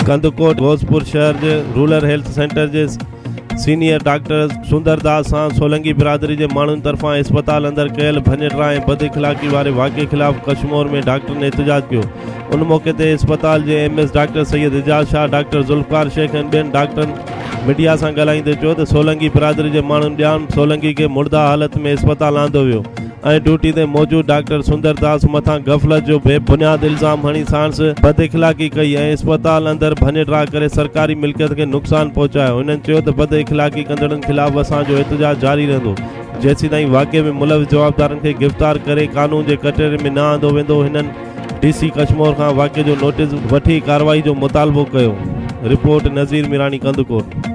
कंदकोट घोसपुर शहर के rural health centre के सीनियर डॉक्टर सुंदरदास सां सोलंकी बिरादरी के माण्हुनि तरफां अस्पताल अंदर कयल भञिटरा ऐं बद इख़लाक़ी वारे वाक़े खिलाफ़ कशमोर में डॉक्टर ने एहतजाज कियो। उन मौके ते अस्पताल के MS doctor Syed Ejaz Shah, doctor Zulfiqar Sheikh ऐं ॿियनि डॉक्टरनि मीडिया सां ॻाल्हाईंदे चयो त सोलंकी बिरादरी के माण्हुनि ॼाण सोलंकी के मुर्दा हालत में अस्पताल आंदो वियो ऐं ड्यूटी ते मौजूद डॉक्टर सुंदरदास मथां गफ़लत जो बेबुनियाद इल्ज़ाम हणी सांस बद इख़लाक़ी कई ऐं अस्पताल अंदर भञिटरा करे सरकारी मिल्कियत के नुक़सान पहुचायो। हिननि चयो त बद इख़लाक़ी कंदड़नि खिलाफ़ असांजो एहतजाज जारी रहंदो जेसीं ताईं वाक़े में मुलविस जवाबदारनि खे गिरफ़्तार करे कानून के कटहरे में न आंदो वेंदो। हिननि DC कशमोर खां वाक़े जो नोटिस वठी कार्रवाई जो मुतालबो कयो। रिपोर्ट नज़ीर मीरानी, कंदकोट।